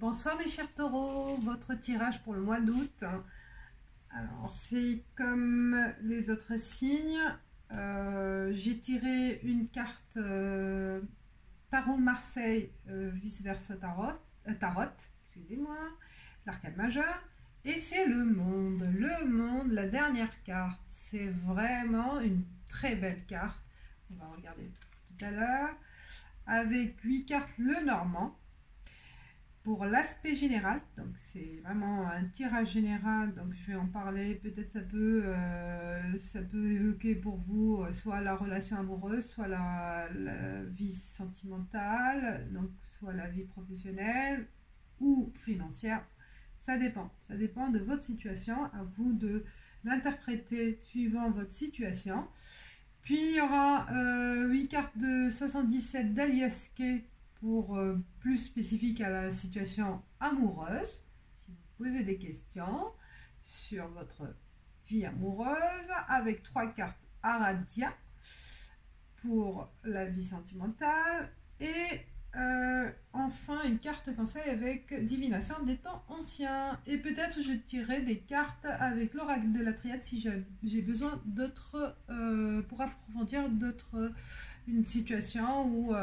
Bonsoir mes chers taureaux, votre tirage pour le mois d'août. Alors c'est comme les autres signes, j'ai tiré une carte Tarot Marseille, vice versa Tarot, excusez-moi, l'arcane majeur, et c'est le monde, la dernière carte. C'est vraiment une très belle carte, on va regarder tout à l'heure, avec 8 cartes le normand. Pour l'aspect général, donc c'est vraiment un tirage général, donc je vais en parler, peut-être ça peut évoquer pour vous soit la relation amoureuse, soit la vie sentimentale, donc soit la vie professionnelle ou financière, ça dépend de votre situation, à vous de l'interpréter suivant votre situation. Puis il y aura 8 cartes de 77 d'Alias Kay pour plus spécifique à la situation amoureuse, si vous posez des questions sur votre vie amoureuse, avec 3 cartes Aradia pour la vie sentimentale, et enfin une carte conseil avec divination des temps anciens. Et peut-être je tirerai des cartes avec l'oracle de la triade si j'ai besoin d'autres, pour approfondir une situation ou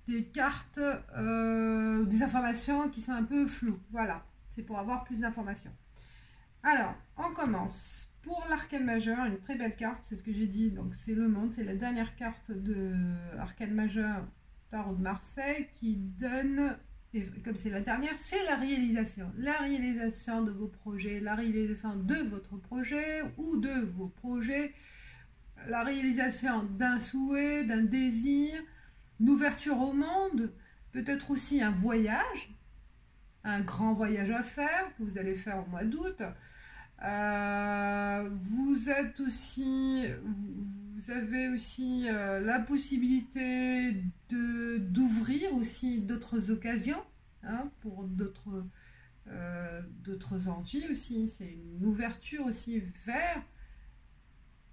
des cartes, des informations qui sont un peu floues. Voilà, c'est pour avoir plus d'informations. Alors, on commence. Pour l'arcane majeur, une très belle carte, c'est ce que j'ai dit, donc c'est le monde, c'est la dernière carte de l'arcane majeur Tarot de Marseille qui donne, et comme c'est la dernière, c'est la réalisation de vos projets, la réalisation de votre projet ou de vos projets, la réalisation d'un souhait, d'un désir, une ouverture au monde, peut-être aussi un voyage, un grand voyage à faire que vous allez faire au mois d'août. Vous avez aussi la possibilité d'ouvrir aussi d'autres occasions, hein, pour d'autres envies aussi. C'est une ouverture aussi vers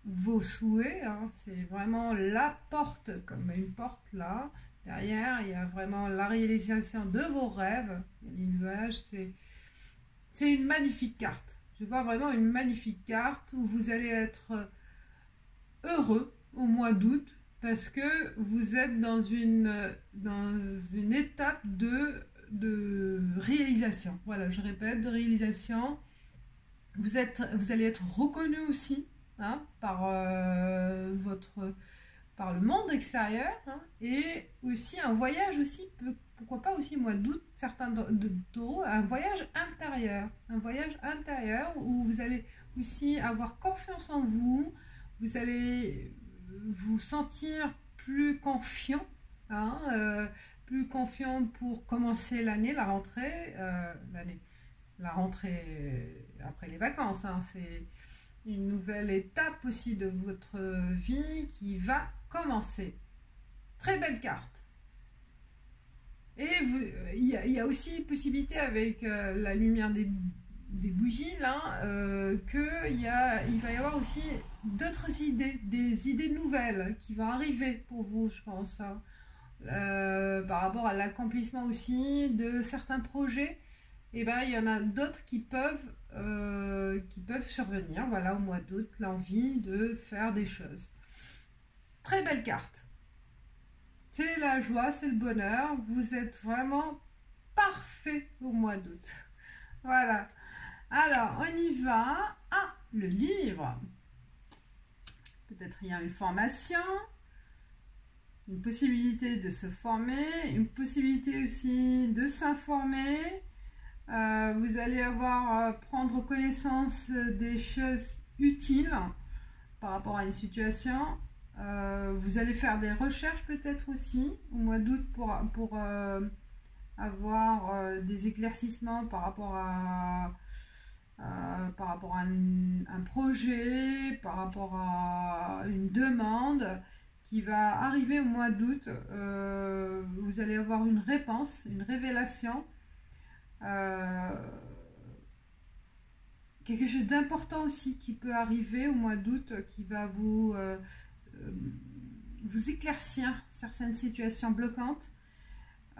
vos souhaits, hein. C'est vraiment la porte, comme une porte là. Derrière, il y a vraiment la réalisation de vos rêves. Les nuages, c'est une magnifique carte. Je vois vraiment une magnifique carte où vous allez être heureux au mois d'août parce que vous êtes dans une étape de réalisation. Voilà, je répète, de réalisation. Vous allez être reconnu aussi, hein, par le monde extérieur, hein, et aussi un voyage aussi, pourquoi pas aussi mois d'août, certains taureaux, un voyage intérieur où vous allez aussi avoir confiance en vous, vous allez vous sentir plus confiant, hein, plus confiant pour commencer l'année, la rentrée après les vacances, hein, c'est une nouvelle étape aussi de votre vie qui va commencer. Très belle carte. Et il y a aussi possibilité avec la lumière des bougies là, qu'il va y avoir aussi d'autres idées, des idées nouvelles qui vont arriver pour vous, je pense, hein, par rapport à l'accomplissement aussi de certains projets. Et ben il y en a d'autres qui peuvent survenir, voilà, au mois d'août, l'envie de faire des choses. Très belle carte. C'est la joie, c'est le bonheur. Vous êtes vraiment parfait au mois d'août. Voilà. Alors, on y va. Ah, le livre. Peut-être il y a une formation, une possibilité de se former, une possibilité aussi de s'informer. Vous allez prendre connaissance des choses utiles par rapport à une situation. Vous allez faire des recherches peut-être aussi au mois d'août pour avoir des éclaircissements par rapport à un projet, par rapport à une demande qui va arriver au mois d'août. Vous allez avoir une réponse, une révélation. Quelque chose d'important aussi qui peut arriver au mois d'août, qui va vous éclaircir certaines situations bloquantes.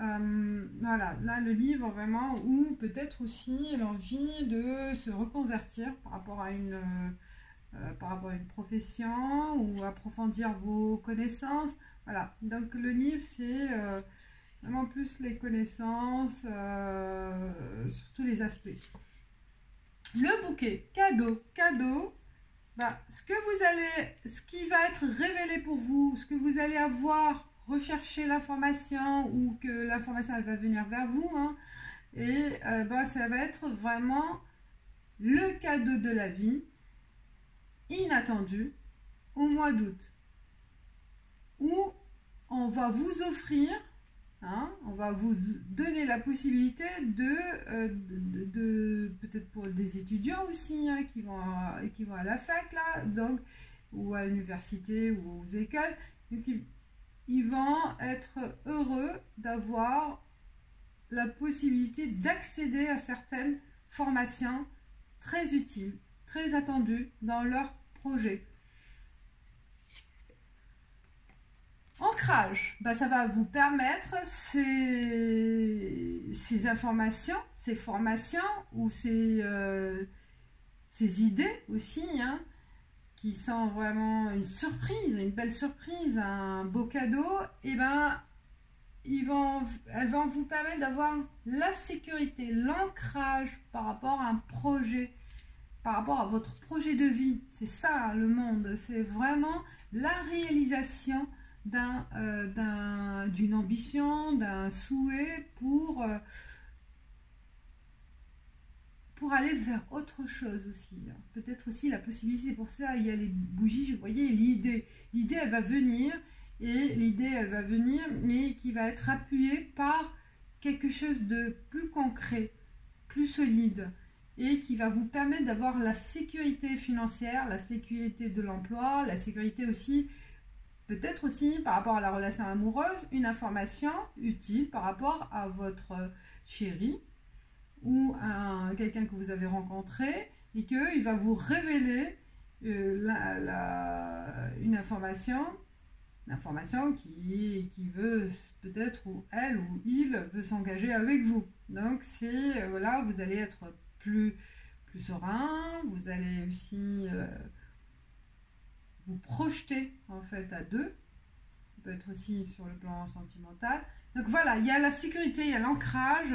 Voilà, là le livre vraiment, ou peut-être aussi l'envie de se reconvertir par rapport à une profession ou approfondir vos connaissances. Voilà, donc le livre c'est vraiment plus les connaissances sur tous les aspects. Le bouquet, cadeau, bah, ce qui va être révélé pour vous, ce que vous allez avoir, rechercher l'information ou que l'information elle va venir vers vous, hein, et bah, ça va être vraiment le cadeau de la vie, inattendu, au mois d'août, où on va vous offrir, hein, on va vous donner la possibilité de peut-être pour des étudiants aussi, hein, qui vont à la fac là, donc, ou à l'université ou aux écoles, donc ils vont être heureux d'avoir la possibilité d'accéder à certaines formations très utiles, très attendues dans leur projet. Ancrage, bah, ça va vous permettre ces informations, ces formations ou ces idées aussi, hein, qui sont vraiment une surprise, une belle surprise, un beau cadeau, et ben elles vont vous permettre d'avoir la sécurité, l'ancrage par rapport à un projet, par rapport à votre projet de vie. C'est ça le monde, c'est vraiment la réalisation d'une ambition, d'un souhait pour aller vers autre chose aussi. Peut-être aussi la possibilité, pour ça il y a les bougies, je voyais l'idée elle va venir, mais qui va être appuyée par quelque chose de plus concret, plus solide, et qui va vous permettre d'avoir la sécurité financière, la sécurité de l'emploi, la sécurité aussi, peut-être aussi par rapport à la relation amoureuse, une information utile par rapport à votre chéri ou à quelqu'un que vous avez rencontré, et qu'il va vous révéler une information qui veut peut-être, ou elle ou il veut s'engager avec vous. Donc c'est voilà, vous allez être plus serein, vous allez aussi vous projeter en fait à deux. Ça peut être aussi sur le plan sentimental. Donc voilà, il y a la sécurité, il y a l'ancrage.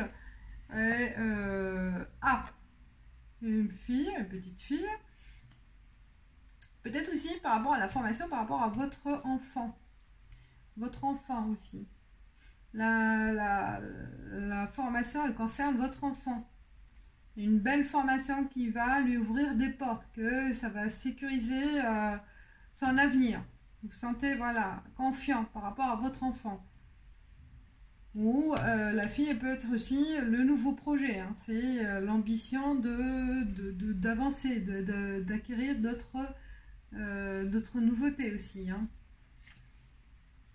Une petite fille. Peut-être aussi par rapport à la formation, par rapport à votre enfant. Votre enfant aussi. La formation, elle concerne votre enfant. Une belle formation qui va lui ouvrir des portes, que ça va sécuriser son avenir. Vous vous sentez, voilà, confiant par rapport à votre enfant. Ou la fille, elle peut être aussi le nouveau projet, hein. C'est l'ambition d'avancer, d'acquérir d'autres nouveautés aussi, hein.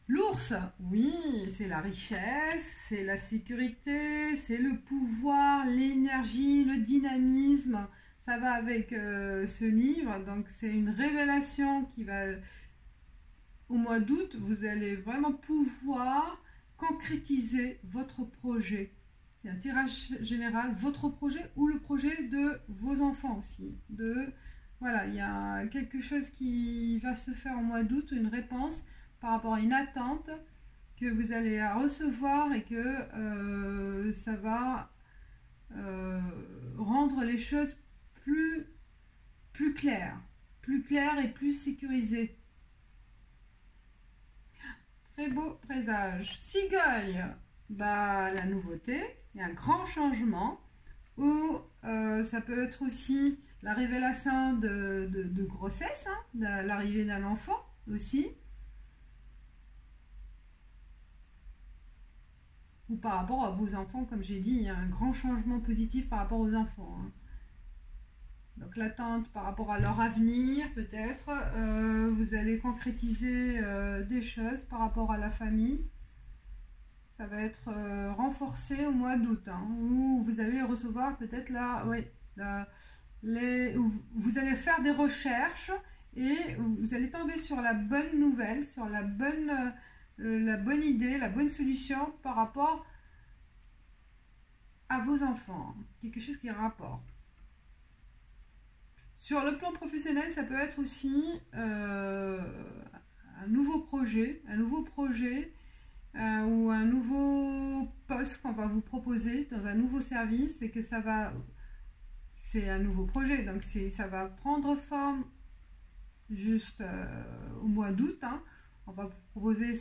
L'ours, oui, c'est la richesse, c'est la sécurité, c'est le pouvoir, l'énergie, le dynamisme. Ça va avec ce livre, donc c'est une révélation qui va... Au mois d'août, vous allez vraiment pouvoir concrétiser votre projet. C'est un tirage général, votre projet ou le projet de vos enfants aussi. Voilà, il y a quelque chose qui va se faire au mois d'août, une réponse par rapport à une attente que vous allez recevoir, et que ça va rendre les choses plus claires et plus sécurisées. Très beau présage. Cigogne, bah, la nouveauté, il y a un grand changement, ou ça peut être aussi la révélation de grossesse, hein, de l'arrivée d'un enfant aussi, ou par rapport à vos enfants, comme j'ai dit, il y a un grand changement positif par rapport aux enfants, hein. Donc l'attente par rapport à leur avenir, peut-être, vous allez concrétiser des choses par rapport à la famille. Ça va être renforcé au mois d'août, hein, où vous allez recevoir peut-être vous allez faire des recherches et vous allez tomber sur la bonne nouvelle, sur la bonne idée, la bonne solution par rapport à vos enfants, quelque chose qui rapporte. Sur le plan professionnel, ça peut être aussi un nouveau projet ou un nouveau poste qu'on va vous proposer dans un nouveau service et que c'est un nouveau projet, donc ça va prendre forme juste au mois d'août. Hein. On va vous proposer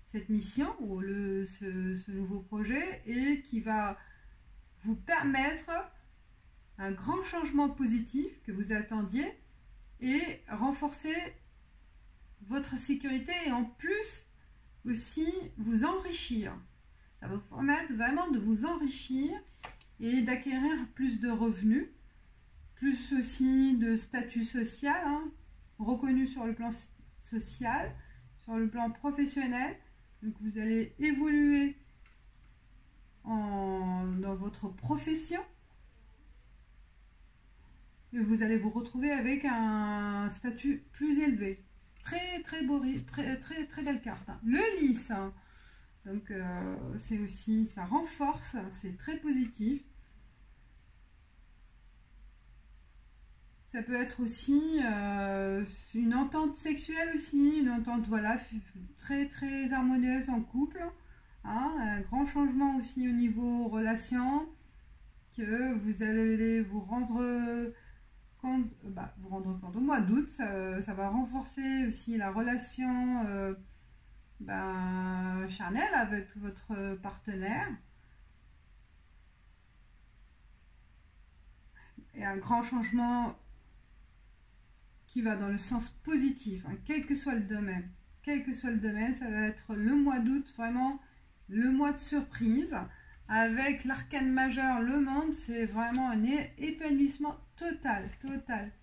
cette mission ou ce nouveau projet et qui va vous permettre un grand changement positif que vous attendiez et renforcer votre sécurité et en plus aussi vous enrichir. Ça va vous permettre vraiment de vous enrichir et d'acquérir plus de revenus, plus aussi de statut social, hein, reconnu sur le plan social, sur le plan professionnel. Donc vous allez évoluer dans votre profession. Et vous allez vous retrouver avec un statut plus élevé. Très belle carte. Hein. Le lys. Hein. Donc c'est aussi, ça renforce, c'est très positif. Ça peut être aussi une entente sexuelle aussi, une entente voilà très harmonieuse en couple. Hein, un grand changement aussi au niveau relation, que vous allez vous rendre compte au mois d'août. Ça va renforcer aussi la relation charnelle avec votre partenaire. Et un grand changement qui va dans le sens positif, hein, quel que soit le domaine. Quel que soit le domaine, ça va être le mois d'août, vraiment le mois de surprise. Avec l'arcane majeur, le monde, c'est vraiment un épanouissement total,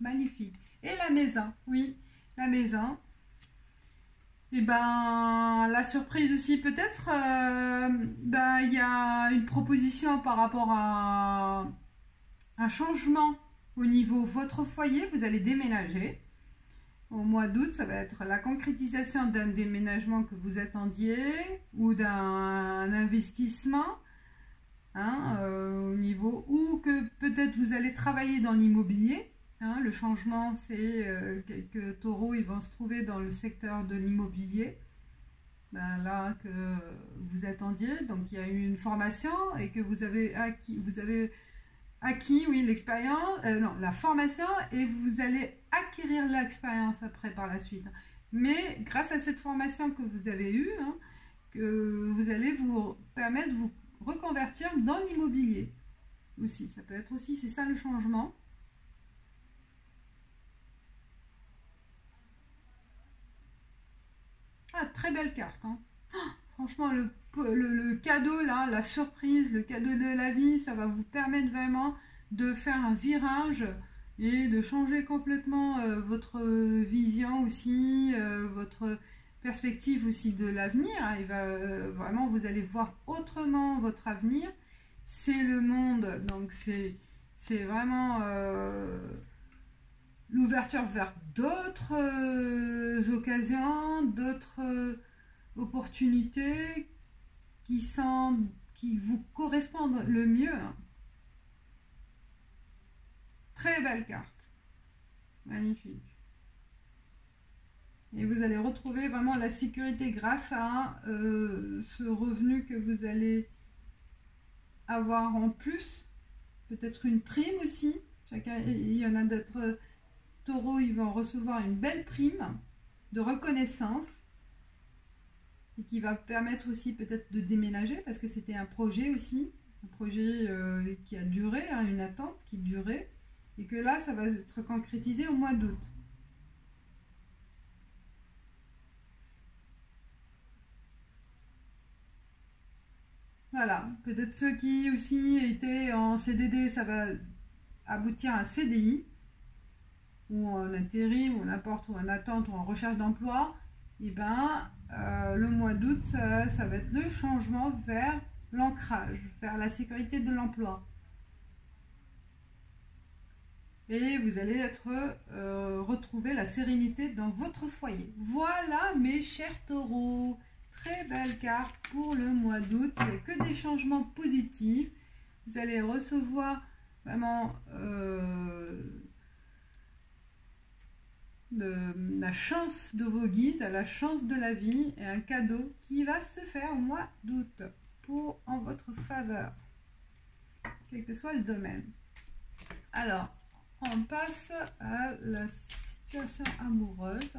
magnifique. Et la maison, oui, la maison. Et la surprise aussi, peut-être, il y a une proposition par rapport à un changement au niveau de votre foyer. Vous allez déménager. Au mois d'août, ça va être la concrétisation d'un déménagement que vous attendiez ou d'un investissement. Hein, au niveau où que peut-être vous allez travailler dans l'immobilier. Hein, le changement, c'est quelques taureaux, ils vont se trouver dans le secteur de l'immobilier. Là que vous attendiez, donc il y a eu une formation et que vous avez acquis, oui, l'expérience, la formation, et vous allez acquérir l'expérience après par la suite. Mais grâce à cette formation que vous avez eue, hein, que vous allez vous permettre de vous reconvertir dans l'immobilier aussi. Ça peut être aussi, c'est ça le changement. Ah, très belle carte. Hein. Franchement, le cadeau, là, la surprise, le cadeau de la vie, ça va vous permettre vraiment de faire un virage et de changer complètement votre vision aussi, votre perspective aussi de l'avenir. Hein. Il va vraiment, vous allez voir autrement votre avenir. C'est le monde, donc c'est vraiment l'ouverture vers d'autres occasions, d'autres opportunités qui vous correspondent le mieux. Hein. Très belle carte. Magnifique. Et vous allez retrouver vraiment la sécurité grâce à ce revenu que vous allez avoir en plus. Peut-être une prime aussi. Il y en a d'autres taureaux, ils vont recevoir une belle prime de reconnaissance. Et qui va permettre aussi peut-être de déménager parce que c'était un projet aussi. Un projet qui a duré, hein, une attente qui durait. Et que là, ça va être concrétisé au mois d'août. Voilà, peut-être ceux qui aussi étaient en CDD, ça va aboutir à un CDI, ou en intérim, ou n'importe, ou en attente, ou en recherche d'emploi. Et le mois d'août, ça va être le changement vers l'ancrage, vers la sécurité de l'emploi. Et vous allez retrouver la sérénité dans votre foyer. Voilà mes chers taureaux. Très belle carte pour le mois d'août. Il n'y a que des changements positifs. vous allez recevoir vraiment la chance de vos guides, la chance de la vie et un cadeau qui va se faire au mois d'août en votre faveur, quel que soit le domaine. Alors, on passe à la situation amoureuse.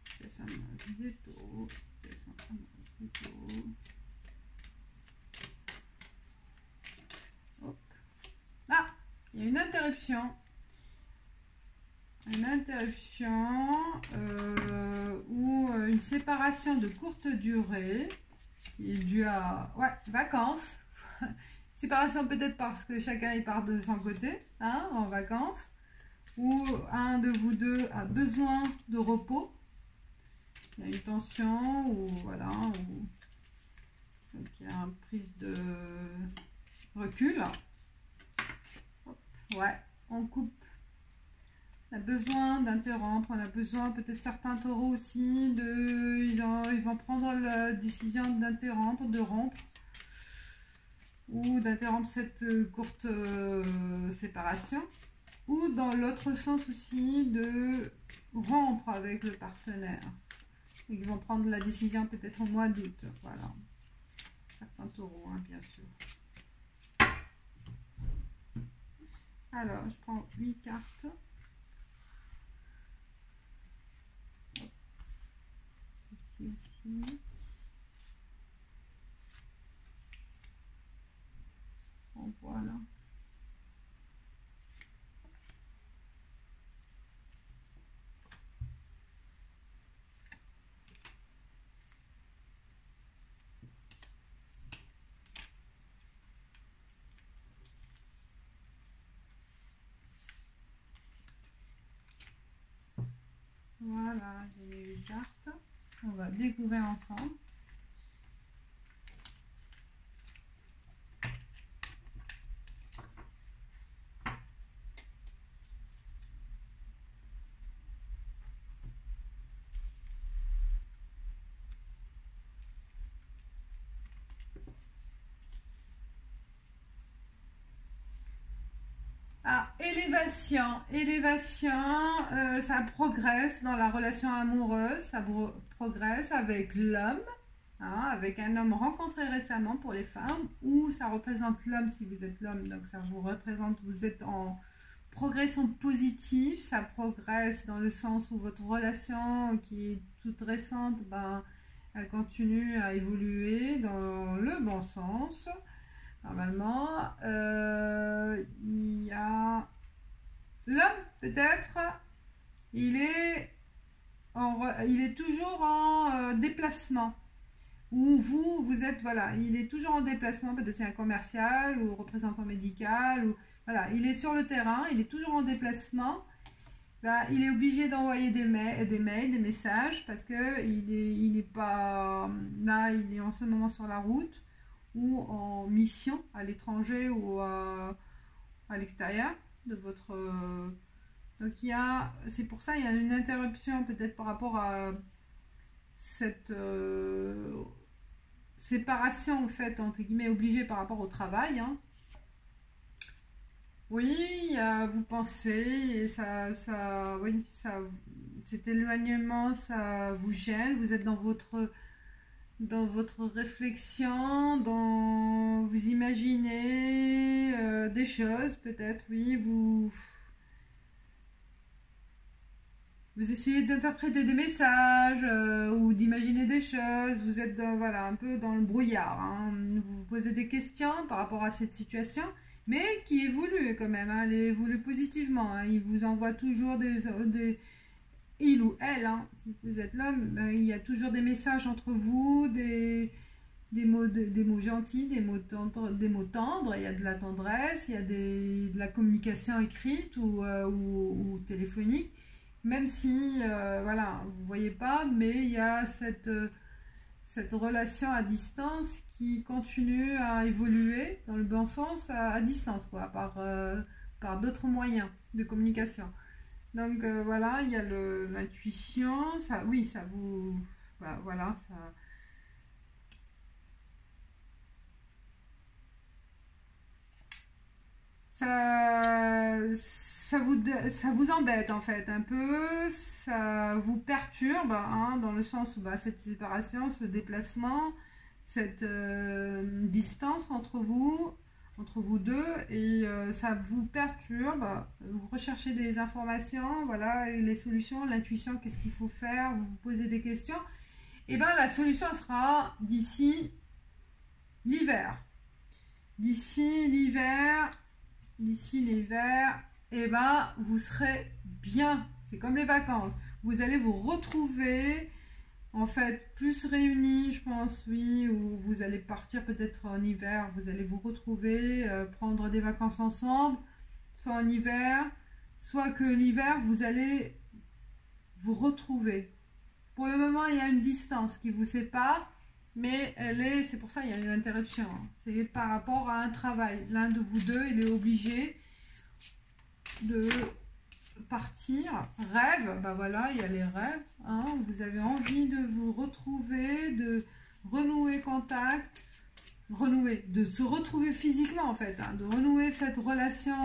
Situation amoureuse des taureaux. Situation amoureuse des taureaux. Hop. Ah, il y a une interruption. Une interruption ou une séparation de courte durée qui est due à vacances. Séparation peut-être parce que chacun il part de son côté, hein, en vacances, ou un de vous deux a besoin de repos. Il y a une tension ou voilà, donc il y a une prise de recul. Hop, ouais, on coupe. On a besoin d'interrompre, on a besoin, peut-être certains taureaux aussi, ils vont prendre la décision d'interrompre, de rompre, ou d'interrompre cette courte séparation, ou dans l'autre sens aussi, de rompre avec le partenaire. Ils vont prendre la décision peut-être au mois d'août, voilà. Certains taureaux, hein, bien sûr. Alors, je prends 8 cartes. Aussi. Bon, voilà. Voilà, j'ai mis 8 cartes. On va découvrir ensemble. Ah, élévation. Élévation, ça progresse dans la relation amoureuse, ça progresse avec l'homme, hein, avec un homme rencontré récemment pour les femmes, ou ça représente l'homme si vous êtes l'homme, donc ça vous représente, vous êtes en progression positive, ça progresse dans le sens où votre relation qui est toute récente, ben, elle continue à évoluer dans le bon sens. Normalement, il y a l'homme, peut-être, il est toujours en déplacement. Ou vous êtes, voilà, il est toujours en déplacement, peut-être c'est un commercial ou représentant médical, ou voilà, il est sur le terrain, il est toujours en déplacement. Ben, il est obligé d'envoyer des mails, des messages, parce que il est pas là, il est en ce moment sur la route, ou en mission à l'étranger ou à l'extérieur de votre... Donc c'est pour ça il y a une interruption peut-être par rapport à cette séparation en fait entre guillemets obligée par rapport au travail. Hein. Oui, vous pensez et oui, cet éloignement, ça vous gêne. Vous êtes dans votre réflexion, vous imaginez des choses, peut-être, oui, vous essayez d'interpréter des messages ou d'imaginer des choses, vous êtes voilà, un peu dans le brouillard, hein. Vous vous posez des questions par rapport à cette situation, mais qui évolue quand même, hein, elle évolue positivement, hein. Il vous envoie toujours il ou elle, hein, si vous êtes l'homme, ben, il y a toujours des messages entre vous, des mots gentils, des mots tendres, il y a de la tendresse, il y a de la communication écrite ou téléphonique, même si, voilà, vous ne voyez pas, mais il y a cette relation à distance qui continue à évoluer dans le bon sens à distance, quoi, par d'autres moyens de communication. Donc voilà, il y a l'intuition, ça, oui, ça vous, bah, voilà, ça, ça vous embête en fait un peu, ça vous perturbe, hein, dans le sens où cette séparation, ce déplacement, cette distance entre vous deux, et ça vous perturbe, vous recherchez des informations, voilà, et les solutions, l'intuition, qu'est-ce qu'il faut faire, vous vous posez des questions, et bien la solution sera d'ici l'hiver. D'ici l'hiver, et ben vous serez bien. C'est comme les vacances. Vous allez vous retrouver, en fait, plus réunis, je pense, oui, ou vous allez partir peut-être en hiver, vous allez vous retrouver, prendre des vacances ensemble, soit en hiver, soit que l'hiver, vous allez vous retrouver. Pour le moment, il y a une distance qui vous sépare, mais c'est pour ça qu'il y a une interruption. C'est par rapport à un travail. L'un de vous deux, il est obligé de partir. Rêve, voilà, il y a les rêves. Hein. Vous avez envie de vous retrouver, de renouer contact, de se retrouver physiquement en fait, hein, de renouer cette relation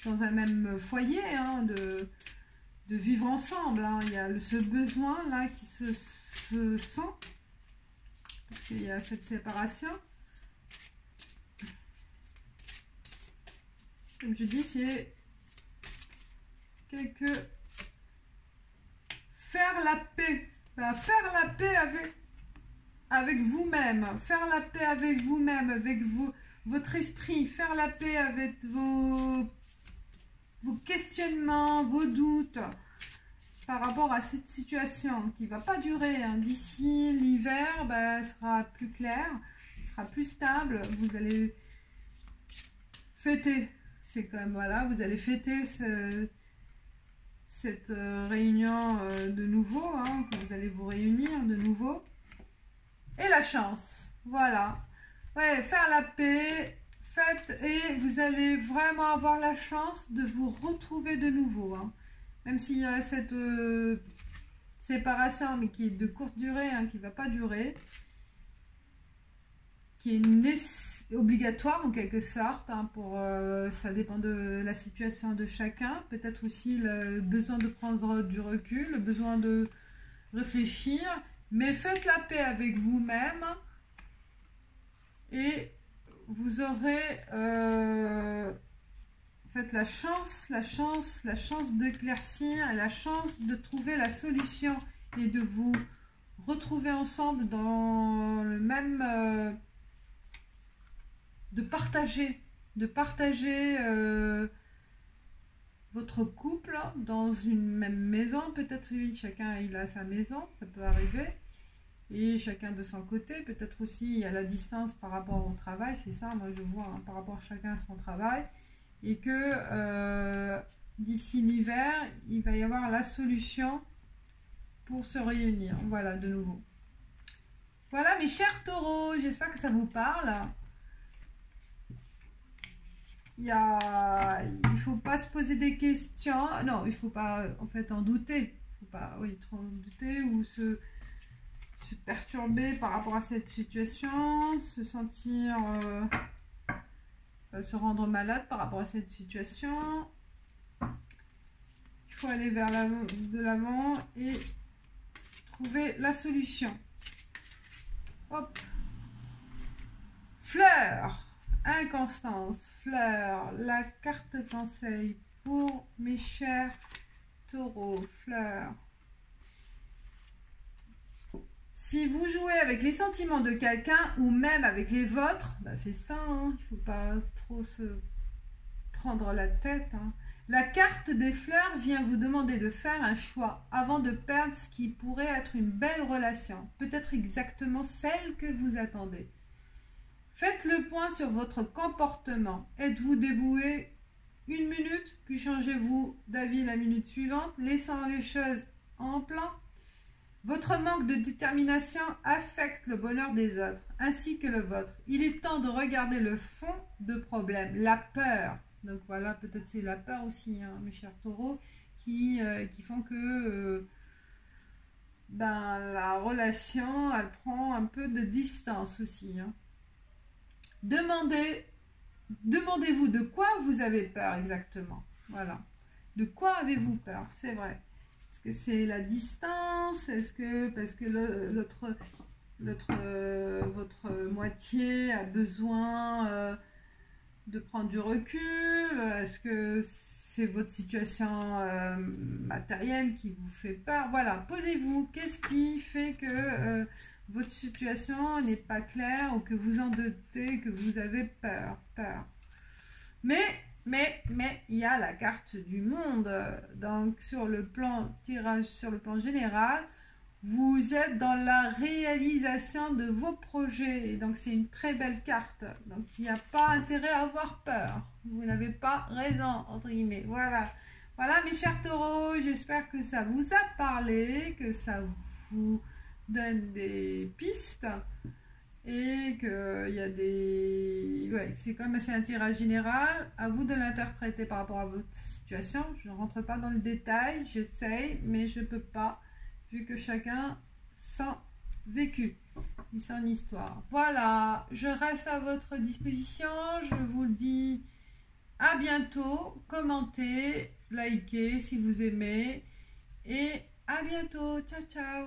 dans un même foyer, hein, de vivre ensemble. Hein. Il y a ce besoin là qui se sent, parce qu'il y a cette séparation. Comme je dis, c'est faire la paix, faire la paix avec vous-même, faire la paix avec vous-même, avec votre esprit, faire la paix avec vos questionnements, vos doutes par rapport à cette situation qui ne va pas durer. Hein. D'ici l'hiver, sera plus clair, sera plus stable. Vous allez fêter, c'est comme voilà, vous allez fêter cette réunion de nouveau, hein, que vous allez vous réunir de nouveau. Et la chance, voilà. Ouais, faire la paix, faites, et vous allez vraiment avoir la chance de vous retrouver de nouveau. Hein. Même s'il y a cette séparation, mais qui est de courte durée, hein, qui ne va pas durer, qui est obligatoire en quelque sorte, hein, ça dépend de la situation de chacun, peut-être aussi le besoin de prendre du recul, le besoin de réfléchir, mais faites la paix avec vous-même et vous aurez faites la chance d'éclaircir et la chance de trouver la solution et de vous retrouver ensemble dans le même de partager votre couple dans une même maison. Peut-être oui, chacun il a sa maison, ça peut arriver, et chacun de son côté. Peut-être aussi il y a la distance par rapport au travail, c'est ça, moi je vois, hein, par rapport à chacun à son travail, et que d'ici l'hiver, il va y avoir la solution pour se réunir, voilà, de nouveau. Voilà mes chers taureaux, j'espère que ça vous parle. Il ne faut pas se poser des questions, non, il ne faut pas en fait en douter, il ne faut pas trop en douter ou se perturber par rapport à cette situation, se sentir, se rendre malade par rapport à cette situation. Il faut aller vers de l'avant et trouver la solution. Hop. Fleur. Inconstance, fleur, la carte conseil pour mes chers taureaux, fleur. Si vous jouez avec les sentiments de quelqu'un ou même avec les vôtres, c'est ça, hein, il ne faut pas trop se prendre la tête. Hein. La carte des fleurs vient vous demander de faire un choix avant de perdre ce qui pourrait être une belle relation, peut-être exactement celle que vous attendez. Faites le point sur votre comportement. Êtes-vous dévoué 1 minute, puis changez-vous d'avis la minute suivante, laissant les choses en plan? Votre manque de détermination affecte le bonheur des autres, ainsi que le vôtre. Il est temps de regarder le fond de problème, la peur. Donc voilà, peut-être c'est la peur aussi, hein, mes chers taureaux, qui font que la relation, elle prend un peu de distance aussi. Hein. Demandez demandez-vous de quoi vous avez peur exactement. Voilà. De quoi avez-vous peur? C'est vrai. Est-ce que c'est la distance? Est-ce que parce que votre moitié a besoin de prendre du recul? Est-ce que c'est votre situation matérielle qui vous fait peur? Voilà, posez-vous. Qu'est-ce qui fait que votre situation n'est pas claire ou que vous en doutez, que vous avez peur? Mais il y a la carte du monde. Donc, sur le plan tirage, sur le plan général, vous êtes dans la réalisation de vos projets. Et donc, c'est une très belle carte. Donc, il n'y a pas intérêt à avoir peur. Vous n'avez pas raison, entre guillemets. Voilà. Voilà, mes chers taureaux. J'espère que ça vous a parlé, que ça vous donne des pistes. Et qu'il y a des... Ouais, c'est quand même assez un tirage général. À vous de l'interpréter par rapport à votre situation. Je ne rentre pas dans le détail. J'essaye, mais je ne peux pas. Vu que chacun son vécu et son histoire. Voilà, je reste à votre disposition. Je vous le dis à bientôt. Commentez, likez si vous aimez. Et à bientôt. Ciao, ciao.